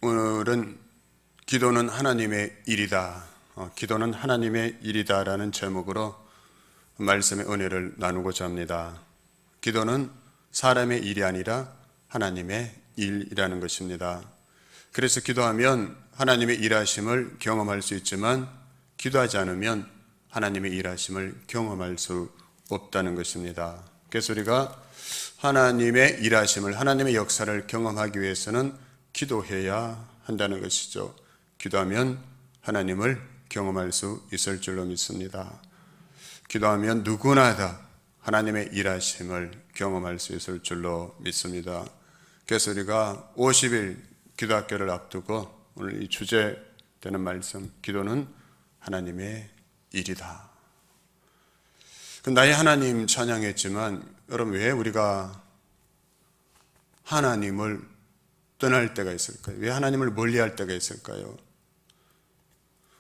오늘은 기도는 하나님의 일이다. 기도는 하나님의 일이다라는 제목으로 말씀의 은혜를 나누고자 합니다. 기도는 사람의 일이 아니라 하나님의 일이라는 것입니다. 그래서 기도하면 하나님의 일하심을 경험할 수 있지만 기도하지 않으면 하나님의 일하심을 경험할 수 없다는 것입니다. 그래서 우리가 하나님의 일하심을, 하나님의 역사를 경험하기 위해서는 기도해야 한다는 것이죠. 기도하면 하나님을 경험할 수 있을 줄로 믿습니다. 기도하면 누구나 다 하나님의 일하심을 경험할 수 있을 줄로 믿습니다. 그래서 우리가 50일 기도학교를 앞두고 오늘 이 주제 되는 말씀, 기도는 하나님의 일이다. 나의 하나님 찬양했지만 여러분, 왜 우리가 하나님을 떠날 때가 있을까요? 왜 하나님을 멀리할 때가 있을까요?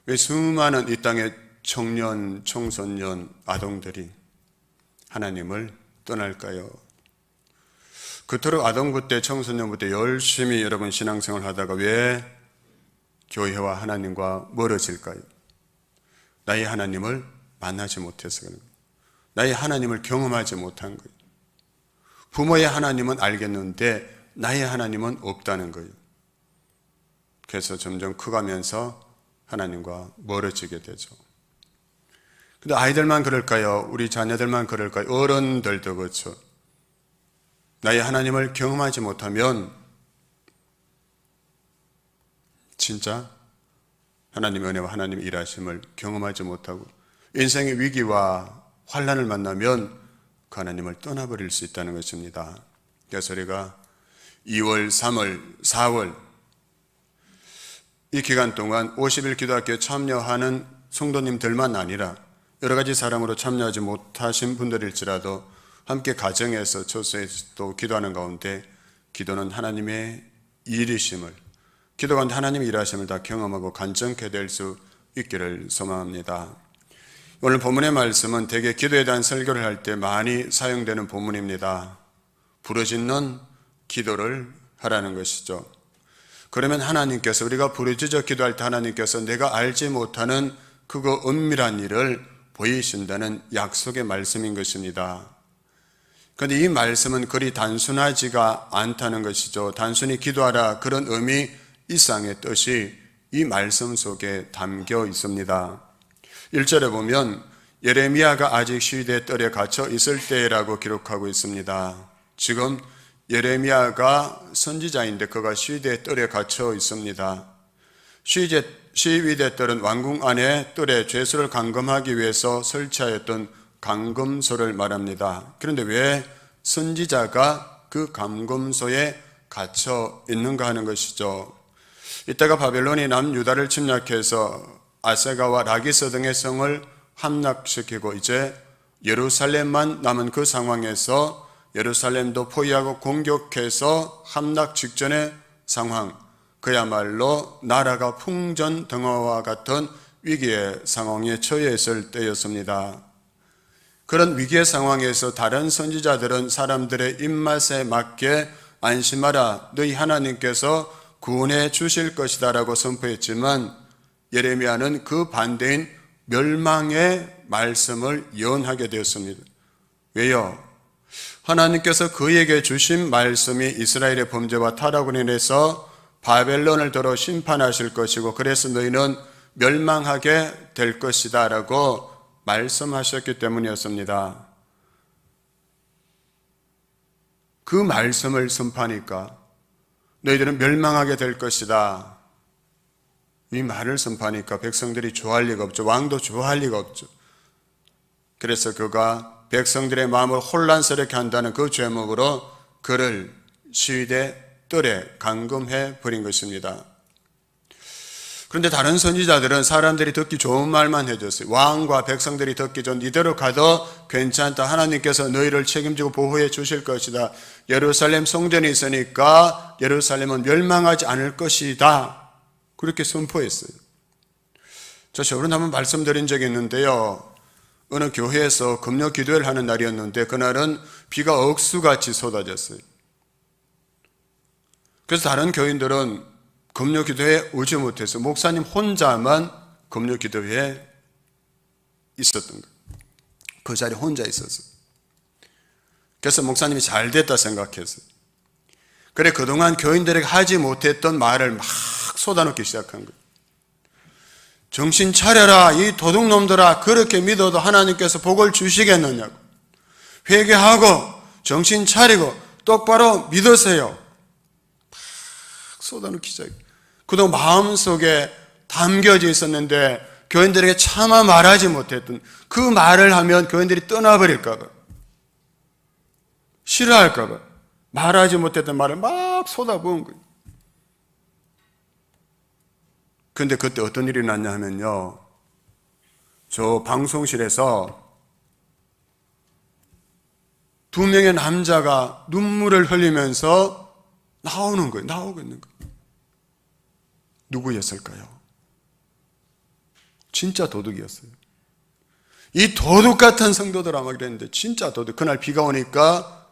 왜 수많은 이 땅의 청년, 청소년, 아동들이 하나님을 떠날까요? 그토록 아동부 때, 청소년부 때 열심히 여러분 신앙생활 하다가 왜 교회와 하나님과 멀어질까요? 나의 하나님을 만나지 못해서 그런 거예요. 나의 하나님을 경험하지 못한 거예요. 부모의 하나님은 알겠는데 나의 하나님은 없다는 거예요. 그래서 점점 커가면서 하나님과 멀어지게 되죠. 근데 아이들만 그럴까요? 우리 자녀들만 그럴까요? 어른들도 그렇죠. 나의 하나님을 경험하지 못하면 진짜 하나님의 은혜와 하나님의 일하심을 경험하지 못하고 인생의 위기와 환난을 만나면 그 하나님을 떠나버릴 수 있다는 것입니다. 그래서 우리가 2월, 3월, 4월 이 기간 동안 50일 기도학교에 참여하는 성도님들만 아니라 여러 가지 사람으로 참여하지 못하신 분들일지라도 함께 가정에서 처소에서 또 기도하는 가운데 기도는 하나님의 일이심을, 기도 가운데 하나님의 일하심을 다 경험하고 간증케 될 수 있기를 소망합니다. 오늘 본문의 말씀은 대개 기도에 대한 설교를 할 때 많이 사용되는 본문입니다. 부르짖는 기도를 하라는 것이죠. 그러면 하나님께서, 우리가 부르짖어 기도할 때 하나님께서 내가 알지 못하는 그거 은밀한 일을 보이신다는 약속의 말씀인 것입니다. 그런데 이 말씀은 그리 단순하지가 않다는 것이죠. 단순히 기도하라 그런 의미 이상의 뜻이 이 말씀 속에 담겨 있습니다. 1절에 보면 예레미야가 아직 시위대 뜰에 갇혀 있을 때라고 기록하고 있습니다. 지금 예레미야가 선지자인데 그가 시위대 뜰에 갇혀 있습니다. 시위대 뜰은 왕궁 안에 뜰에 죄수를 감금하기 위해서 설치하였던 감금소를 말합니다. 그런데 왜 선지자가 그 감금소에 갇혀 있는가 하는 것이죠. 이때가 바벨론이 남유다를 침략해서 아세가와 라기스 등의 성을 함락시키고 이제 예루살렘만 남은 그 상황에서 예루살렘도 포위하고 공격해서 함락 직전의 상황, 그야말로 나라가 풍전등화와 같은 위기의 상황에 처해 있을 때였습니다. 그런 위기의 상황에서 다른 선지자들은 사람들의 입맛에 맞게 안심하라, 너희 하나님께서 구원해 주실 것이다 라고 선포했지만 예레미야는 그 반대인 멸망의 말씀을 예언하게 되었습니다. 왜요? 하나님께서 그에게 주신 말씀이 이스라엘의 범죄와 타락으로 인해서 바벨론을 들어 심판하실 것이고 그래서 너희는 멸망하게 될 것이다 라고 말씀하셨기 때문이었습니다. 그 말씀을 선포하니까 너희들은 멸망하게 될 것이다, 이 말을 선포하니까 백성들이 좋아할 리가 없죠. 왕도 좋아할 리가 없죠. 그래서 그가 백성들의 마음을 혼란스럽게 한다는 그 죄목으로 그를 시위대 뜰에 감금해 버린 것입니다. 그런데 다른 선지자들은 사람들이 듣기 좋은 말만 해줬어요. 왕과 백성들이 듣기 좋은, 이대로 가도 괜찮다, 하나님께서 너희를 책임지고 보호해 주실 것이다, 예루살렘 성전이 있으니까 예루살렘은 멸망하지 않을 것이다, 그렇게 선포했어요. 저 저번에 한번 말씀드린 적이 있는데요, 어느 교회에서 금요 기도회를 하는 날이었는데 그날은 비가 억수같이 쏟아졌어요. 그래서 다른 교인들은 금요 기도회에 오지 못해서 목사님 혼자만 금요 기도회에 있었던 거예요. 그 자리에 혼자 있었어요. 그래서 목사님이 잘 됐다 생각했어요. 그래 그동안 교인들에게 하지 못했던 말을 막 쏟아놓기 시작한 거예요. 정신 차려라 이 도둑놈들아, 그렇게 믿어도 하나님께서 복을 주시겠느냐고. 회개하고 정신 차리고 똑바로 믿으세요. 막 쏟아놓기 시작해요. 그동안 마음속에 담겨져 있었는데 교인들에게 차마 말하지 못했던 그 말을 하면 교인들이 떠나버릴까 봐, 싫어할까 봐 말하지 못했던 말을 막 쏟아부은 거예요. 그런데 그때 어떤 일이 났냐 하면요, 저 방송실에서 두 명의 남자가 눈물을 흘리면서 나오는 거예요. 나오고 있는 거예요. 누구였을까요? 진짜 도둑이었어요. 이 도둑 같은 성도들 아마 그랬는데 진짜 도둑. 그날 비가 오니까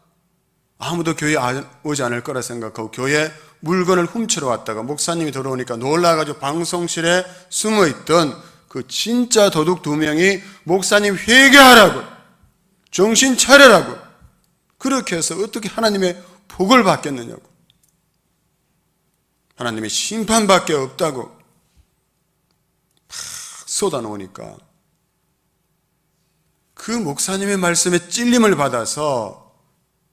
아무도 교회에 오지 않을 거라 생각하고 교회 물건을 훔치러 왔다가 목사님이 들어오니까 놀라가지고 방송실에 숨어있던 그 진짜 도둑 두 명이 목사님 회개하라고, 정신 차려라고, 그렇게 해서 어떻게 하나님의 복을 받겠느냐고, 하나님의 심판밖에 없다고 막 쏟아놓으니까 그 목사님의 말씀에 찔림을 받아서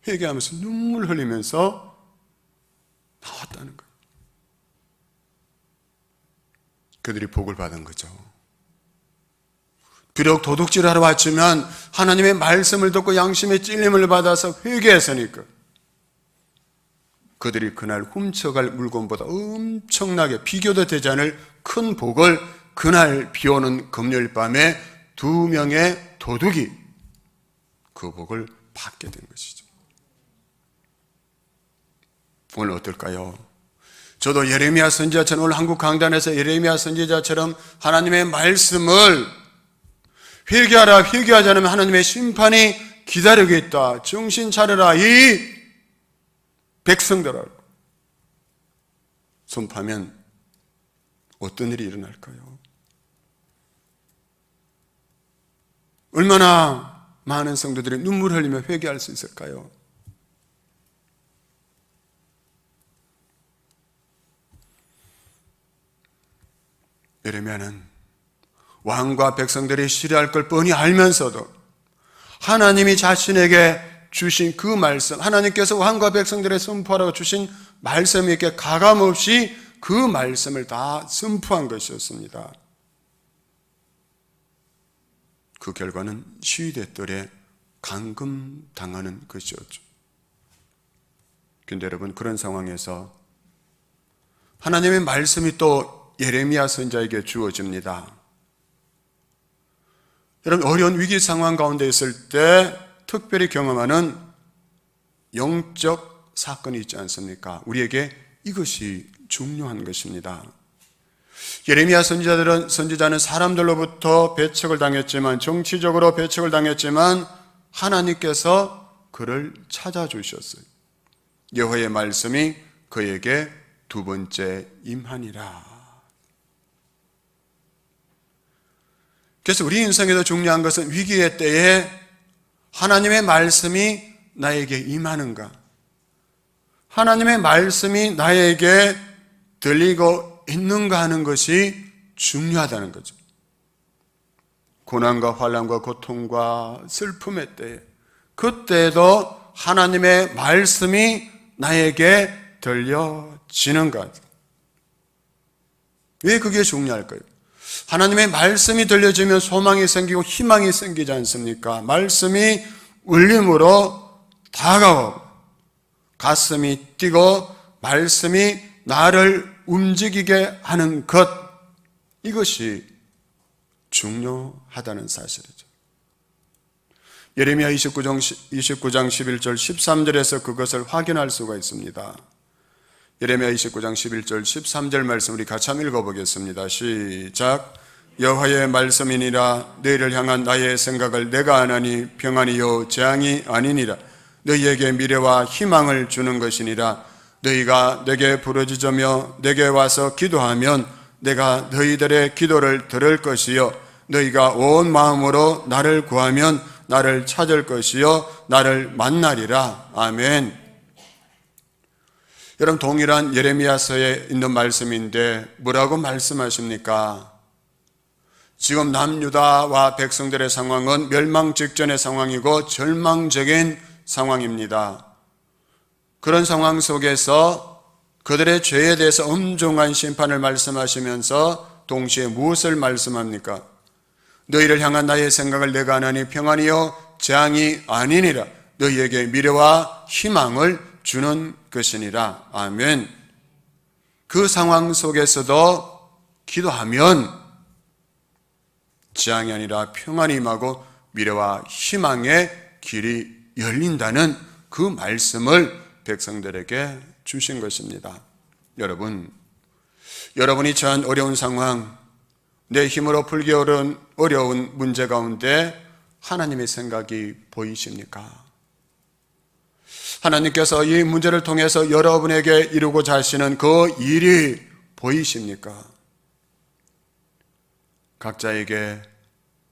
회개하면서 눈물 흘리면서 나왔다는 거예요. 그들이 복을 받은 거죠. 비록 도둑질하러 왔지만 하나님의 말씀을 듣고 양심의 찔림을 받아서 회개했으니까 그들이 그날 훔쳐갈 물건보다 엄청나게 비교도 되지 않을 큰 복을 그날 비오는 금요일 밤에 두 명의 도둑이 그 복을 받게 된 것이죠. 오늘 어떨까요? 저도 예레미야 선지자처럼 오늘 한국 강단에서 예레미야 선지자처럼 하나님의 말씀을 회개하라, 회개하지 않으면 하나님의 심판이 기다리고 있다, 정신 차려라 이 백성들아 선포하면 어떤 일이 일어날까요? 얼마나 많은 성도들이 눈물 흘리며 회개할 수 있을까요? 예레미야는 왕과 백성들이 시리할 걸 뻔히 알면서도 하나님이 자신에게 주신 그 말씀, 하나님께서 왕과 백성들의 선포하라고 주신 말씀에게 가감없이 그 말씀을 다 선포한 것이었습니다. 그 결과는 시위대 뜰에 감금당하는 것이었죠. 그런데 여러분, 그런 상황에서 하나님의 말씀이 또 예레미야 선지자에게 주어집니다. 여러분, 어려운 위기 상황 가운데 있을 때 특별히 경험하는 영적 사건이 있지 않습니까? 우리에게 이것이 중요한 것입니다. 예레미야 선지자는 사람들로부터 배척을 당했지만, 정치적으로 배척을 당했지만 하나님께서 그를 찾아주셨어요. 여호와의 말씀이 그에게 두 번째 임하니라. 그래서 우리 인생에도 중요한 것은 위기의 때에 하나님의 말씀이 나에게 임하는가, 하나님의 말씀이 나에게 들리고 있는가 하는 것이 중요하다는 거죠. 고난과 환난과 고통과 슬픔의 때에, 그때에도 하나님의 말씀이 나에게 들려지는가. 왜 그게 중요할까요? 하나님의 말씀이 들려지면 소망이 생기고 희망이 생기지 않습니까? 말씀이 울림으로 다가오고 가슴이 뛰고 말씀이 나를 움직이게 하는 것, 이것이 중요하다는 사실이죠. 예레미야 29장 11절 13절에서 그것을 확인할 수가 있습니다. 예레미야 29장 11절 13절 말씀 우리 같이 한번 읽어보겠습니다. 시작. 여호와의 말씀이니라. 너희를 향한 나의 생각을 내가 아나니 평안이요 재앙이 아니니라. 너희에게 미래와 희망을 주는 것이니라. 너희가 내게 부르짖으며 내게 와서 기도하면 내가 너희들의 기도를 들을 것이요 너희가 온 마음으로 나를 구하면 나를 찾을 것이요 나를 만나리라. 아멘. 여러분, 동일한 예레미야서에 있는 말씀인데 뭐라고 말씀하십니까? 지금 남유다와 백성들의 상황은 멸망 직전의 상황이고 절망적인 상황입니다. 그런 상황 속에서 그들의 죄에 대해서 엄중한 심판을 말씀하시면서 동시에 무엇을 말씀합니까? 너희를 향한 나의 생각을 내가 아나니 평안이요 재앙이 아니니라. 너희에게 미래와 희망을 주는 것이니라. 아멘. 그 상황 속에서도 기도하면 재앙이 아니라 평안이 임하고 미래와 희망의 길이 열린다는 그 말씀을 백성들에게 주신 것입니다. 여러분이 처한 어려운 상황, 내 힘으로 풀기 어려운 문제 가운데 하나님의 생각이 보이십니까? 하나님께서 이 문제를 통해서 여러분에게 이루고자 하시는 그 일이 보이십니까? 각자에게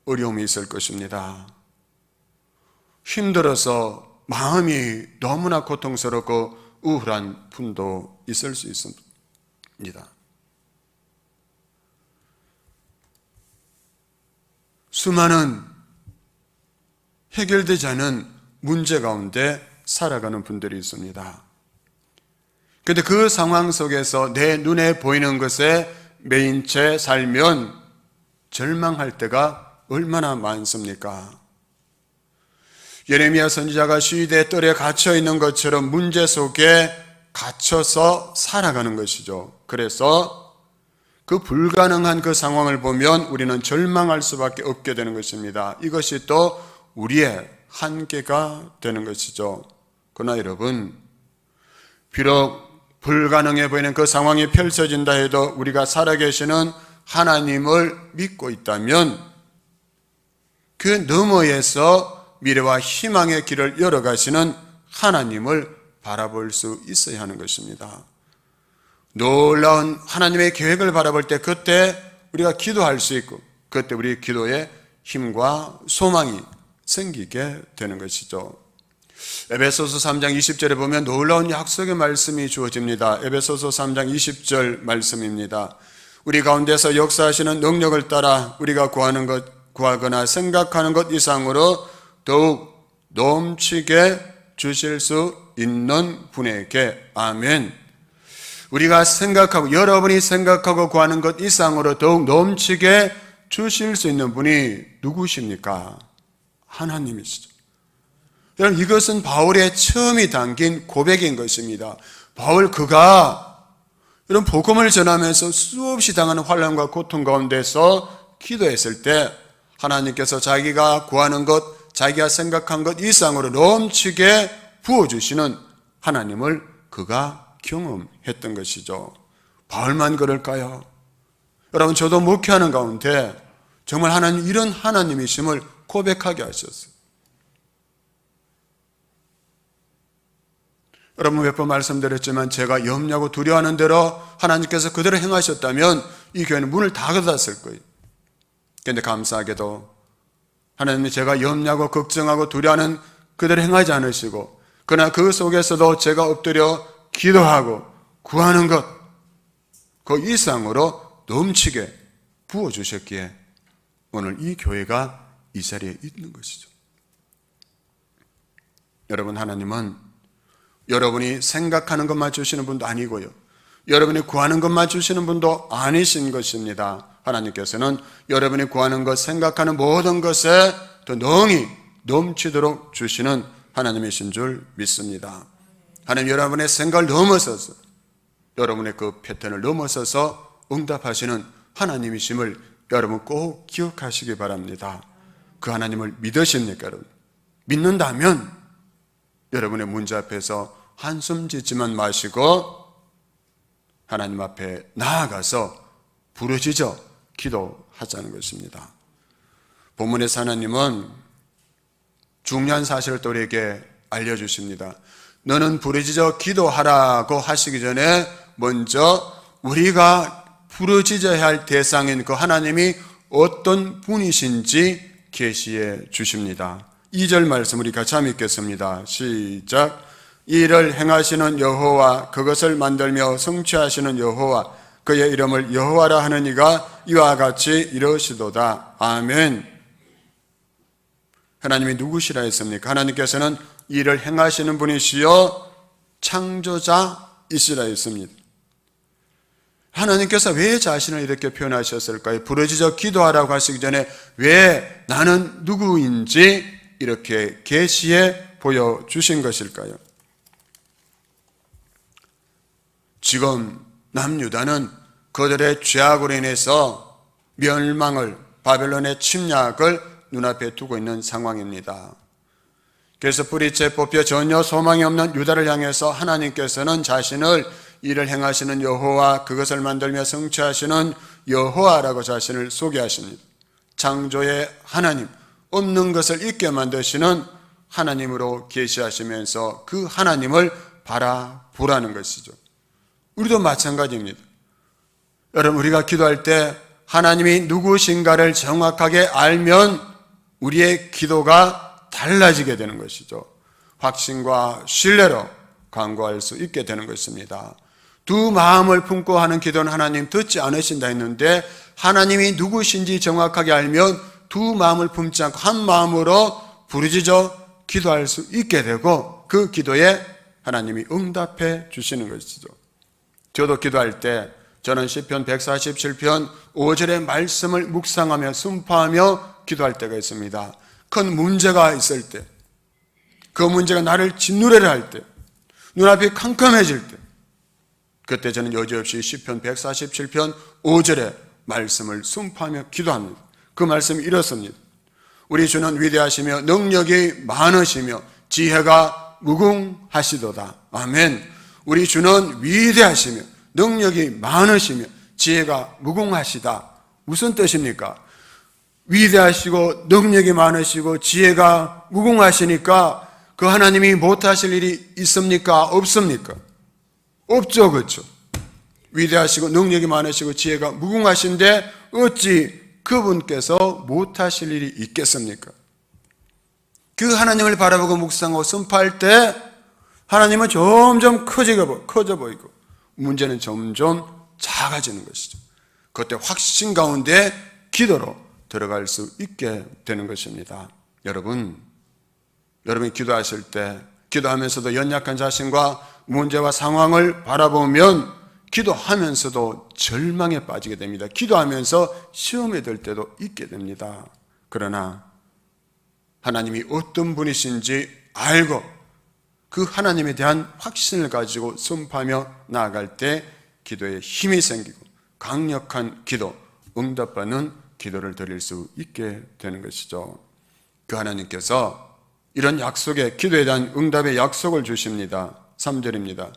어려움이 있을 것입니다. 힘들어서 마음이 너무나 고통스럽고 우울한 분도 있을 수 있습니다. 수많은 해결되지 않은 문제 가운데 살아가는 분들이 있습니다. 그런데 그 상황 속에서 내 눈에 보이는 것에 매인 채 살면 절망할 때가 얼마나 많습니까? 예레미야 선지자가 시위대 뜰에 갇혀 있는 것처럼 문제 속에 갇혀서 살아가는 것이죠. 그래서 그 불가능한 그 상황을 보면 우리는 절망할 수밖에 없게 되는 것입니다. 이것이 또 우리의 한계가 되는 것이죠. 그러나 여러분, 비록 불가능해 보이는 그 상황이 펼쳐진다 해도 우리가 살아계시는 하나님을 믿고 있다면 그 너머에서 미래와 희망의 길을 열어가시는 하나님을 바라볼 수 있어야 하는 것입니다. 놀라운 하나님의 계획을 바라볼 때 그때 우리가 기도할 수 있고 그때 우리 기도에 힘과 소망이 생기게 되는 것이죠. 에베소서 3장 20절에 보면 놀라운 약속의 말씀이 주어집니다. 에베소서 3장 20절 말씀입니다. 우리 가운데서 역사하시는 능력을 따라 우리가 구하거나 생각하는 것 이상으로 더욱 넘치게 주실 수 있는 분에게. 아멘. 우리가 생각하고 여러분이 생각하고 구하는 것 이상으로 더욱 넘치게 주실 수 있는 분이 누구십니까? 하나님이시죠. 여러분, 이것은 바울의 처음이 담긴 고백인 것입니다. 바울 그가 이런 복음을 전하면서 수없이 당하는 환난과 고통 가운데서 기도했을 때 하나님께서 자기가 구하는 것, 자기가 생각한 것 이상으로 넘치게 부어주시는 하나님을 그가 경험했던 것이죠. 바울만 그럴까요? 여러분, 저도 목회하는 가운데 정말 하나님, 이런 하나님이심을 고백하게 하셨어요. 여러분, 몇 번 말씀드렸지만 제가 염려하고 두려워하는 대로 하나님께서 그대로 행하셨다면 이 교회는 문을 다 닫았을 거예요. 그런데 감사하게도 하나님이 제가 염려하고 걱정하고 두려워하는 그대로 행하지 않으시고, 그러나 그 속에서도 제가 엎드려 기도하고 구하는 것, 그 이상으로 넘치게 부어주셨기에 오늘 이 교회가 이 자리에 있는 것이죠. 여러분, 하나님은 여러분이 생각하는 것만 주시는 분도 아니고요, 여러분이 구하는 것만 주시는 분도 아니신 것입니다. 하나님께서는 여러분이 구하는 것, 생각하는 모든 것에 더 능히 넘치도록 주시는 하나님이신 줄 믿습니다. 하나님, 여러분의 생각을 넘어서서, 여러분의 그 패턴을 넘어서서 응답하시는 하나님이심을 여러분 꼭 기억하시기 바랍니다. 그 하나님을 믿으십니까, 여러분? 믿는다면 여러분의 문제 앞에서 한숨 짓지만 마시고 하나님 앞에 나아가서 부르짖어 기도하자는 것입니다. 본문에서 하나님은 중요한 사실을 또 우리에게 알려주십니다. 너는 부르짖어 기도하라고 하시기 전에 먼저 우리가 부르짖어야 할 대상인 그 하나님이 어떤 분이신지 계시해 주십니다. 2절 말씀 우리 같이 한번 읽겠습니다. 시작. 이 일을 행하시는 여호와, 그것을 만들며 성취하시는 여호와, 그의 이름을 여호와라 하는 이가 이와 같이 이러시도다. 아멘. 하나님이 누구시라 했습니까? 하나님께서는 이 일을 행하시는 분이시여 창조자이시라 했습니다. 하나님께서 왜 자신을 이렇게 표현하셨을까요? 부르짖어 기도하라고 하시기 전에 왜 나는 누구인지 이렇게 계시해 보여주신 것일까요? 지금 남유다는 그들의 죄악으로 인해서 멸망을, 바벨론의 침략을 눈앞에 두고 있는 상황입니다. 그래서 뿌리째 뽑혀 전혀 소망이 없는 유다를 향해서 하나님께서는 자신을 이를 행하시는 여호와, 그것을 만들며 성취하시는 여호와라고 자신을 소개하십니다. 창조의 하나님, 없는 것을 있게 만드시는 하나님으로 계시하시면서 그 하나님을 바라보라는 것이죠. 우리도 마찬가지입니다. 여러분, 우리가 기도할 때 하나님이 누구신가를 정확하게 알면 우리의 기도가 달라지게 되는 것이죠. 확신과 신뢰로 간구할 수 있게 되는 것입니다. 두 마음을 품고 하는 기도는 하나님 듣지 않으신다 했는데, 하나님이 누구신지 정확하게 알면 두 마음을 품지 않고 한 마음으로 부르짖어 기도할 수 있게 되고, 그 기도에 하나님이 응답해 주시는 것이죠. 저도 기도할 때 저는 시편 147편 5절의 말씀을 묵상하며 순파하며 기도할 때가 있습니다. 큰 문제가 있을 때, 그 문제가 나를 짓누르려 할 때, 눈앞이 캄캄해질 때, 그때 저는 여지없이 시편 147편 5절의 말씀을 순파하며 기도합니다. 그 말씀이 이렇습니다. 우리 주는 위대하시며 능력이 많으시며 지혜가 무궁하시도다. 아멘. 우리 주는 위대하시며 능력이 많으시며 지혜가 무궁하시다. 무슨 뜻입니까? 위대하시고 능력이 많으시고 지혜가 무궁하시니까 그 하나님이 못하실 일이 있습니까? 없습니까? 없죠, 그렇죠? 위대하시고 능력이 많으시고 지혜가 무궁하신데 어찌 그분께서 못하실 일이 있겠습니까? 그 하나님을 바라보고 묵상하고 선포할 때 하나님은 점점 커져 보이고 문제는 점점 작아지는 것이죠. 그때 확신 가운데 기도로 들어갈 수 있게 되는 것입니다. 여러분이 기도하실 때 기도하면서도 연약한 자신과 문제와 상황을 바라보면 기도하면서도 절망에 빠지게 됩니다. 기도하면서 시험에 들 때도 있게 됩니다. 그러나 하나님이 어떤 분이신지 알고 그 하나님에 대한 확신을 가지고 선포하며 나아갈 때 기도에 힘이 생기고 강력한 기도, 응답받는 기도를 드릴 수 있게 되는 것이죠. 그 하나님께서 이런 약속에, 기도에 대한 응답의 약속을 주십니다. 3절입니다.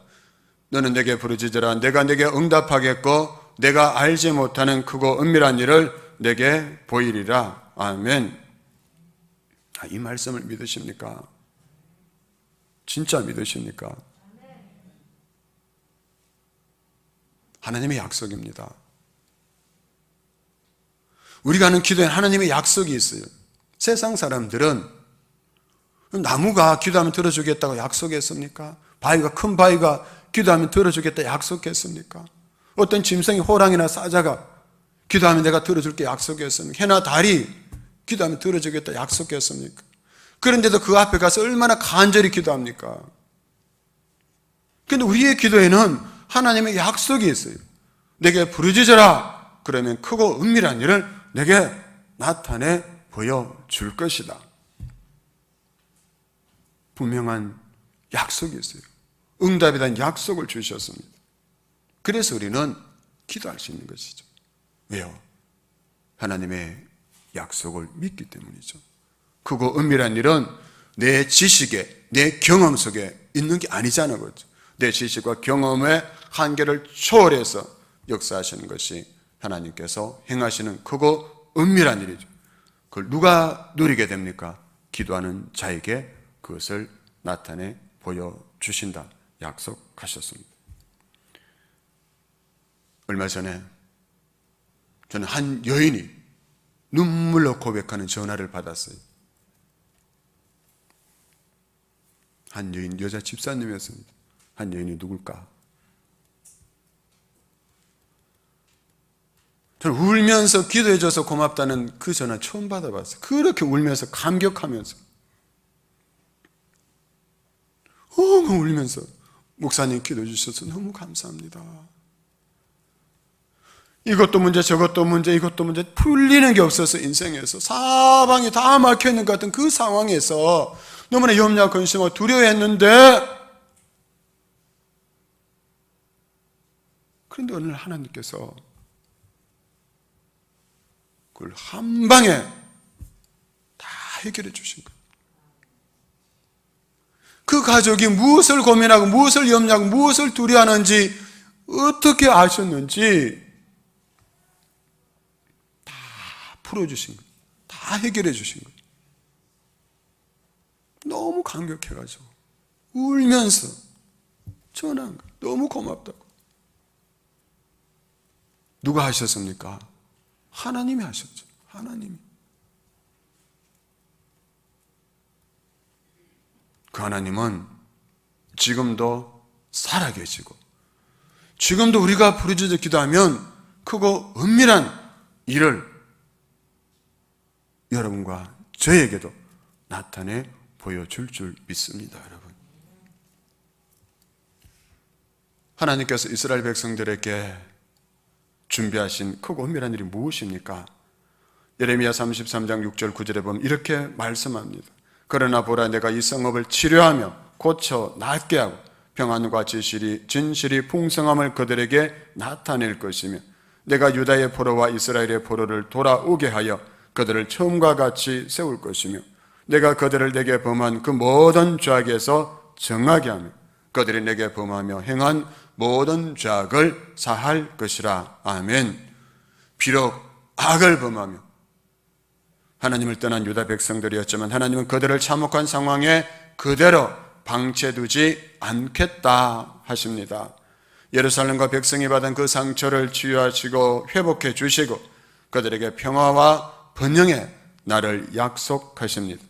너는 내게 부르짖으라. 내가 내게 응답하겠고 내가 알지 못하는 크고 은밀한 일을 내게 보이리라. 아멘. 이 말씀을 믿으십니까? 진짜 믿으십니까? 하나님의 약속입니다. 우리가 하는 기도에 하나님의 약속이 있어요. 세상 사람들은 나무가 기도하면 들어주겠다고 약속했습니까? 큰 바위가 기도하면 들어주겠다 약속했습니까? 어떤 짐승이 호랑이나 사자가 기도하면 내가 들어줄게 약속했습니까? 해나 달이 기도하면 들어주겠다 약속했습니까? 그런데도 그 앞에 가서 얼마나 간절히 기도합니까? 그런데 우리의 기도에는 하나님의 약속이 있어요. 내게 부르짖어라. 그러면 크고 은밀한 일을 내게 나타내 보여줄 것이다. 분명한 약속이 있어요. 응답에 대한 약속을 주셨습니다. 그래서 우리는 기도할 수 있는 것이죠. 왜요? 하나님의 약속을 믿기 때문이죠. 크고 은밀한 일은 내 지식에, 내 경험 속에 있는 게 아니잖아요. 그렇죠? 내 지식과 경험의 한계를 초월해서 역사하시는 것이 하나님께서 행하시는 크고 은밀한 일이죠. 그걸 누가 누리게 됩니까? 기도하는 자에게 그것을 나타내 보여줍니다. 주신다 약속하셨습니다. 얼마 전에 저는 한 여인이 눈물로 고백하는 전화를 받았어요. 한 여인, 여자 집사님이었습니다. 한 여인이 누굴까? 저는 울면서 기도해줘서 고맙다는 그 전화 처음 받아봤어요. 그렇게 울면서 감격하면서 울면서 목사님 기도해 주셔서 너무 감사합니다. 이것도 문제 저것도 문제 이것도 문제 풀리는 게 없어서 인생에서 사방이 다 막혀있는 것 같은 그 상황에서 너무나 염려하고 근심하고 두려워했는데, 그런데 오늘 하나님께서 그걸 한 방에 다 해결해 주신 거예요. 그 가족이 무엇을 고민하고 무엇을 염려하고 무엇을 두려워하는지 어떻게 아셨는지 다 풀어주신 거예요. 다 해결해 주신 거예요. 너무 감격해가지고 울면서 전화한 거예요. 너무 고맙다고. 누가 하셨습니까? 하나님이 하셨죠. 하나님이. 그 하나님은 지금도 살아계시고 지금도 우리가 부르짖어 기도하면 크고 은밀한 일을 여러분과 저에게도 나타내 보여줄 줄 믿습니다. 여러분, 하나님께서 이스라엘 백성들에게 준비하신 크고 은밀한 일이 무엇입니까? 예레미야 33장 6절 9절에 보면 이렇게 말씀합니다. 그러나 보라, 내가 이 성읍을 치료하며 고쳐 낫게 하고 평안과 진실이 풍성함을 그들에게 나타낼 것이며 내가 유다의 포로와 이스라엘의 포로를 돌아오게 하여 그들을 처음과 같이 세울 것이며 내가 그들을 내게 범한 그 모든 죄악에서 정하게 하며 그들이 내게 범하며 행한 모든 죄악을 사할 것이라. 아멘. 비록 악을 범하며 하나님을 떠난 유다 백성들이었지만 하나님은 그들을 참혹한 상황에 그대로 방치해두지 않겠다 하십니다. 예루살렘과 백성이 받은 그 상처를 치유하시고 회복해 주시고 그들에게 평화와 번영의 날을 약속하십니다.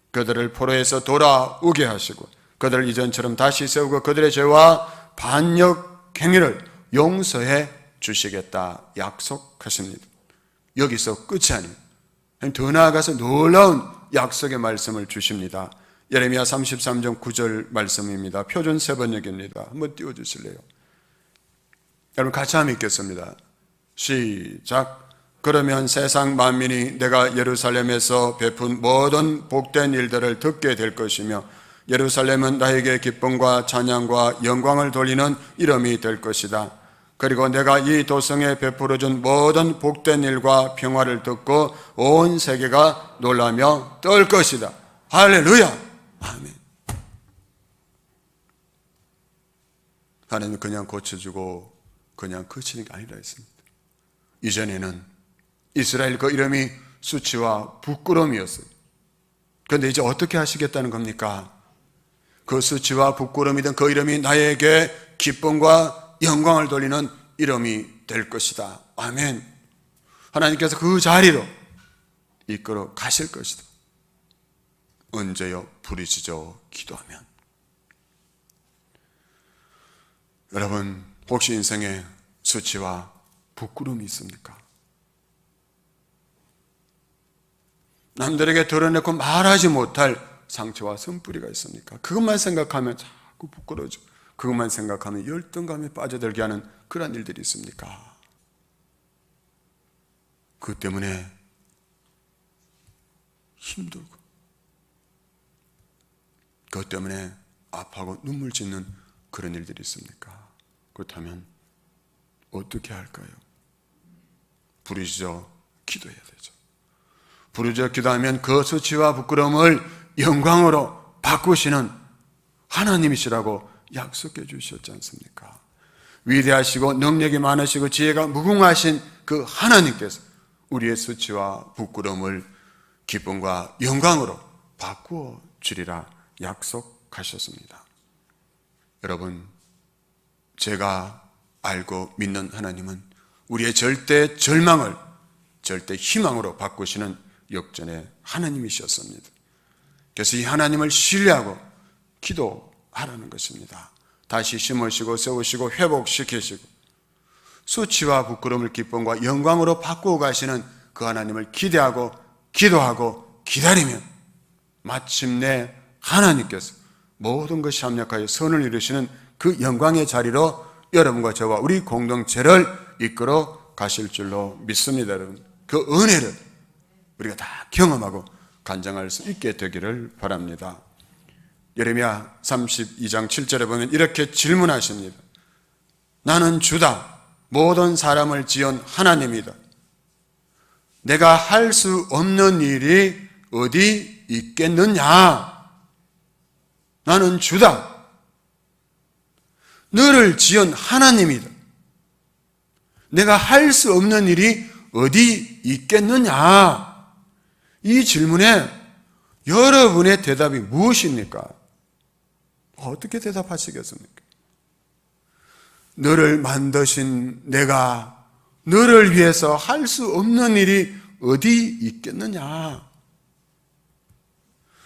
그들을 포로에서 돌아오게 하시고 그들을 이전처럼 다시 세우고 그들의 죄와 반역 행위를 용서해 주시겠다 약속하십니다. 여기서 끝이 아니에요. 더 나아가서 놀라운 약속의 말씀을 주십니다. 예레미야 33장 9절 말씀입니다. 표준 세번역입니다. 한번 띄워주실래요? 여러분 같이 한번 읽겠습니다. 시작. 그러면 세상 만민이 내가 예루살렘에서 베푼 모든 복된 일들을 듣게 될 것이며 예루살렘은 나에게 기쁨과 찬양과 영광을 돌리는 이름이 될 것이다. 그리고 내가 이 도성에 베풀어준 모든 복된 일과 평화를 듣고 온 세계가 놀라며 떨 것이다. 할렐루야. 아멘. 하나님은 그냥 고쳐주고 그냥 그치는 게 아니라 했습니다. 이전에는 이스라엘 그 이름이 수치와 부끄러움이었어요. 그런데 이제 어떻게 하시겠다는 겁니까? 그 수치와 부끄러움이던 그 이름이 나에게 기쁨과 영광을 돌리는 이름이 될 것이다. 아멘. 하나님께서 그 자리로 이끌어 가실 것이다. 언제요? 부르짖어 기도하면. 여러분, 혹시 인생에 수치와 부끄러움이 있습니까? 남들에게 드러내고 말하지 못할 상처와 쓴뿌리가 있습니까? 그것만 생각하면 자꾸 부끄러워져. 그것만 생각하면 열등감에 빠져들게 하는 그런 일들이 있습니까? 그것 때문에 힘들고 그것 때문에 아파하고 눈물 짓는 그런 일들이 있습니까? 그렇다면 어떻게 할까요? 부르짖어 기도해야 되죠. 부르짖어 기도하면 그 수치와 부끄러움을 영광으로 바꾸시는 하나님이시라고 약속해 주셨지 않습니까? 위대하시고 능력이 많으시고 지혜가 무궁하신 그 하나님께서 우리의 수치와 부끄러움을 기쁨과 영광으로 바꾸어 주리라 약속하셨습니다. 여러분, 제가 알고 믿는 하나님은 우리의 절대 절망을 절대 희망으로 바꾸시는 역전의 하나님이셨습니다. 그래서 이 하나님을 신뢰하고 기도하라는 것입니다. 다시 심으시고 세우시고 회복시키시고 수치와 부끄러움을 기쁨과 영광으로 바꾸어 가시는 그 하나님을 기대하고 기도하고 기다리면 마침내 하나님께서 모든 것이 합력하여 선을 이루시는 그 영광의 자리로 여러분과 저와 우리 공동체를 이끌어 가실 줄로 믿습니다. 여러분, 그 은혜를 우리가 다 경험하고 간증할 수 있게 되기를 바랍니다. 예레미야 32장 7절에 보면 이렇게 질문하십니다. 나는 주다. 모든 사람을 지은 하나님이다. 내가 할 수 없는 일이 어디 있겠느냐? 나는 주다. 너를 지은 하나님이다. 내가 할 수 없는 일이 어디 있겠느냐? 이 질문에 여러분의 대답이 무엇입니까? 어떻게 대답하시겠습니까? 너를 만드신 내가 너를 위해서 할 수 없는 일이 어디 있겠느냐?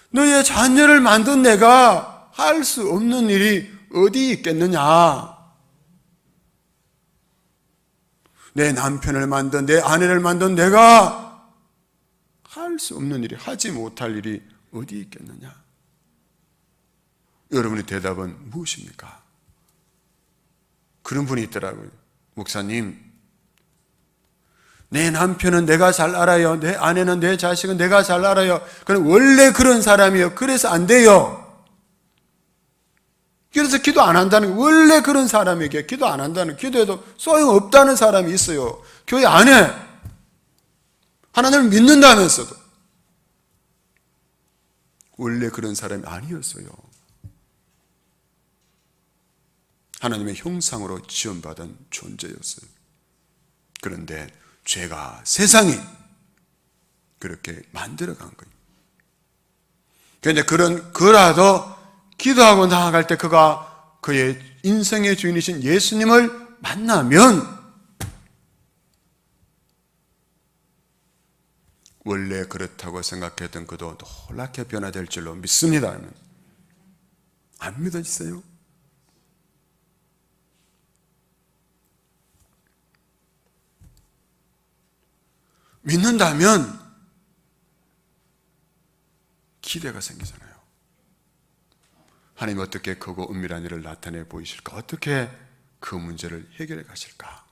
너의 자녀를 만든 내가 할 수 없는 일이 어디 있겠느냐? 내 남편을 만든 내 아내를 만든 내가 할 수 없는 일이 하지 못할 일이 어디 있겠느냐? 여러분의 대답은 무엇입니까? 그런 분이 있더라고요. 목사님, 내 남편은 내가 잘 알아요. 내 아내는 내 자식은 내가 잘 알아요. 그럼 원래 그런 사람이에요. 그래서 안 돼요. 그래서 기도 안 한다는 거예요. 원래 그런 사람에게 기도 안 한다는, 기도해도 소용없다는 사람이 있어요. 교회 안에 하나님을 믿는다면서도 원래 그런 사람이 아니었어요. 하나님의 형상으로 지원받은 존재였어요. 그런데 죄가 세상이 그렇게 만들어간 거예요. 그런데 그라도 기도하고 나아갈 때 그가 그의 인생의 주인이신 예수님을 만나면 원래 그렇다고 생각했던 그도 놀랍게 변화될 줄로 믿습니다. 안 믿어지세요? 믿는다면 기대가 생기잖아요. 하나님 어떻게 크고 은밀한 일을 나타내 보이실까? 어떻게 그 문제를 해결해 가실까?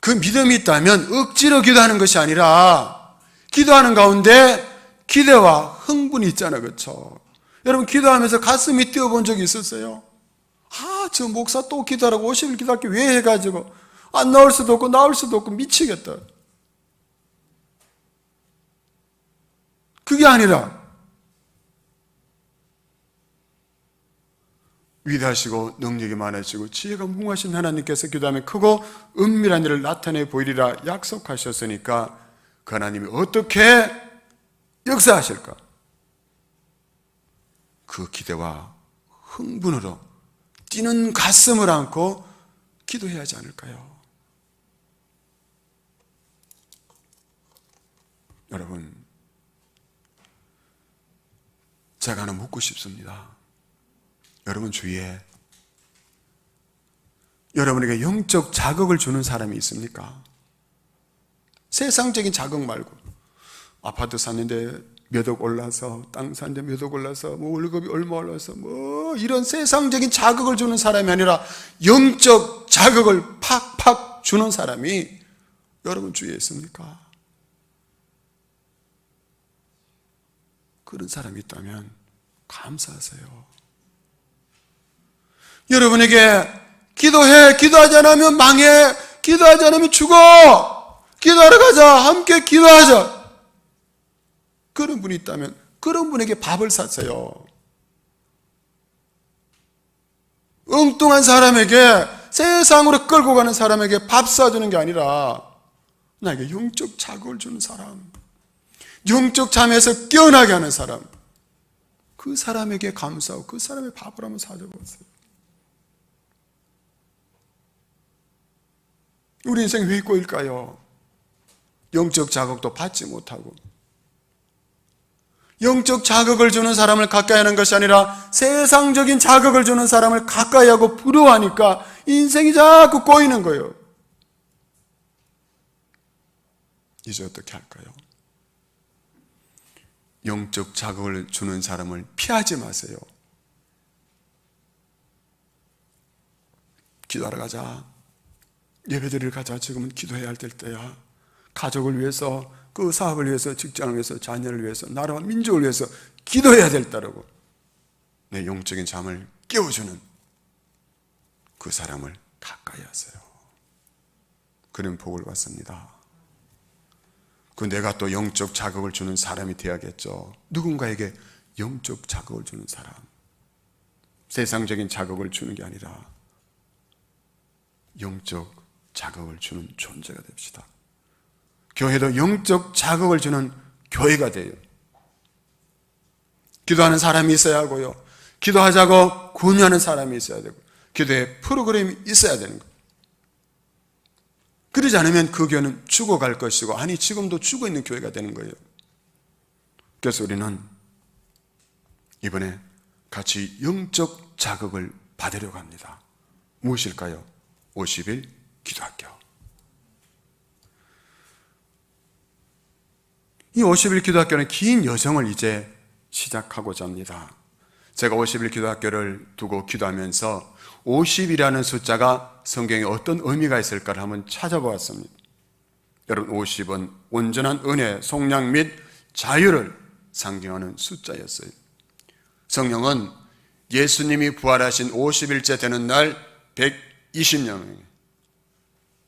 그 믿음이 있다면 억지로 기도하는 것이 아니라 기도하는 가운데 기대와 흥분이 있잖아요. 그렇죠? 여러분, 기도하면서 가슴이 뛰어본 적이 있었어요? 저 목사 또 기도하라고 50일 기도할 게 왜 해가지고 안 나올 수도 없고 나올 수도 없고 미치겠다. 그게 아니라 위대하시고 능력이 많으시고 지혜가 무궁하신 하나님께서 기도하면 크고 은밀한 일을 나타내 보이리라 약속하셨으니까 그 하나님이 어떻게 역사하실까? 그 기대와 흥분으로 뛰는 가슴을 안고 기도해야 하지 않을까요? 여러분, 제가 하나 묻고 싶습니다. 여러분 주위에 여러분에게 영적 자극을 주는 사람이 있습니까? 세상적인 자극 말고 아파트 샀는데 몇 억 올라서, 땅 샀는데 몇 억 올라서, 월급이 얼마 올라서, 이런 세상적인 자극을 주는 사람이 아니라 영적 자극을 팍팍 주는 사람이 여러분 주위에 있습니까? 그런 사람이 있다면 감사하세요. 여러분에게 기도하지 않으면 망해, 기도하지 않으면 죽어, 기도하러 가자, 함께 기도하자, 그런 분이 있다면 그런 분에게 밥을 사세요. 엉뚱한 사람에게, 세상으로 끌고 가는 사람에게 밥 사주는 게 아니라 나에게 영적 자극을 주는 사람, 영적 잠에서 깨어나게 하는 사람, 그 사람에게 감사하고 그 사람의 밥을 한번 사줘보세요. 우리 인생이 왜 꼬일까요? 영적 자극도 받지 못하고, 영적 자극을 주는 사람을 가까이 하는 것이 아니라 세상적인 자극을 주는 사람을 가까이 하고 부러워하니까 인생이 자꾸 꼬이는 거예요. 이제 어떻게 할까요? 영적 자극을 주는 사람을 피하지 마세요. 기도하러 가자, 예배드리러 가자, 지금은 기도해야 할 때야. 가족을 위해서, 그 사업을 위해서, 직장을 위해서, 자녀를 위해서, 나라와 민족을 위해서 기도해야 될 때라고 내 영적인 잠을 깨워주는 그 사람을 가까이 하세요. 그런 복을 받습니다. 그 내가 또 영적 자극을 주는 사람이 되어야겠죠. 누군가에게 영적 자극을 주는 사람, 세상적인 자극을 주는 게 아니라 영적 자극을 주는 존재가 됩시다. 교회도 영적 자극을 주는 교회가 돼요. 기도하는 사람이 있어야 하고요, 기도하자고 권유하는 사람이 있어야 되고, 기도의 프로그램이 있어야 되는 거예요. 그러지 않으면 그 교회는 죽어갈 것이고, 아니 지금도 죽어있는 교회가 되는 거예요. 그래서 우리는 이번에 같이 영적 자극을 받으려고 합니다. 무엇일까요? 50일 기도학교. 이 50일 기도학교는 긴 여정을 이제 시작하고자 합니다. 제가 50일 기도학교를 두고 기도하면서 50이라는 숫자가 성경에 어떤 의미가 있을까를 한번 찾아보았습니다. 여러분, 50은 온전한 은혜, 속량 및 자유를 상징하는 숫자였어요. 성령은 예수님이 부활하신 50일째 되는 날 120명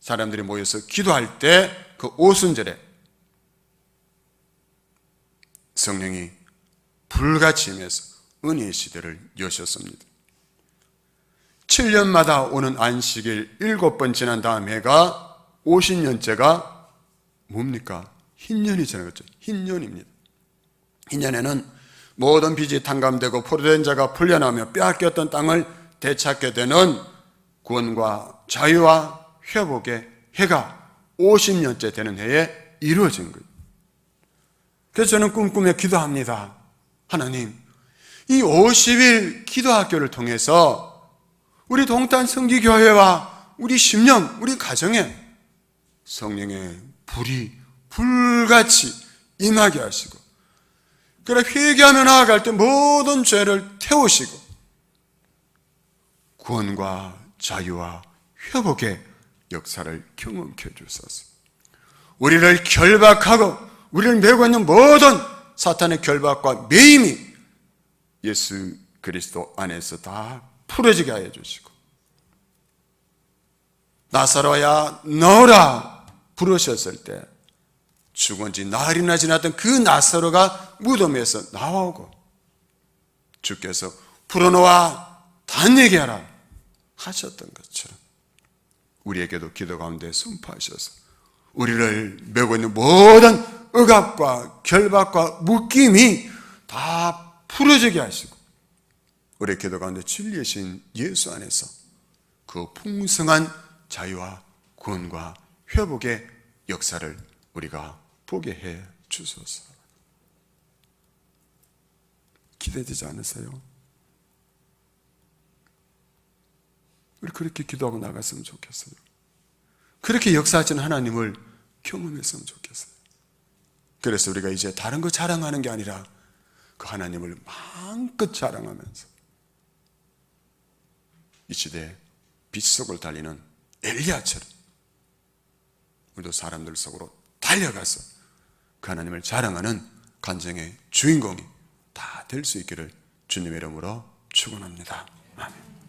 사람들이 모여서 기도할 때 그 오순절에 성령이 불같이 임해서 은혜의 시대를 여셨습니다. 7년마다 오는 안식일 7번 지난 다음 해가 50년째가 뭡니까? 흰년이 지나갔죠. 흰년입니다. 흰년에는 모든 빚이 탕감되고 포로된 자가 풀려나며 빼앗겼던 땅을 되찾게 되는 구원과 자유와 회복의 해가 50년째 되는 해에 이루어진 거예요. 그래서 저는 꿈꾸며 기도합니다. 하나님, 이 50일 기도학교를 통해서 우리 동탄 성기교회와 우리 심령, 우리 가정에 성령의 불이 불같이 임하게 하시고, 그래 회개하며 나아갈 때 모든 죄를 태우시고 구원과 자유와 회복의 역사를 경험케 해주소서. 우리를 결박하고 우리를 메고 있는 모든 사탄의 결박과 매임이 예수 그리스도 안에서 다 풀어지게 하여 주시고, 나사로야 너라 부르셨을 때 죽은 지 나흘이나 지났던 그 나사로가 무덤에서 나오고, 주께서 풀어놓아 단내게 하라 하셨던 것처럼 우리에게도 기도 가운데 선포하셔서 우리를 메고 있는 모든 억압과 결박과 묶임이 다 풀어지게 하시고, 우리의 기도 가운데 진리의 신 예수 안에서 그 풍성한 자유와 구원과 회복의 역사를 우리가 보게 해 주소서. 기대되지 않으세요? 우리 그렇게 기도하고 나갔으면 좋겠어요. 그렇게 역사하시는 하나님을 경험했으면 좋겠어요. 그래서 우리가 이제 다른 거 자랑하는 게 아니라 그 하나님을 마음껏 자랑하면서 이 시대에 빛 속을 달리는 엘리야처럼 우리도 사람들 속으로 달려가서 그 하나님을 자랑하는 간증의 주인공이 다 될 수 있기를 주님의 이름으로 축원합니다. 아멘.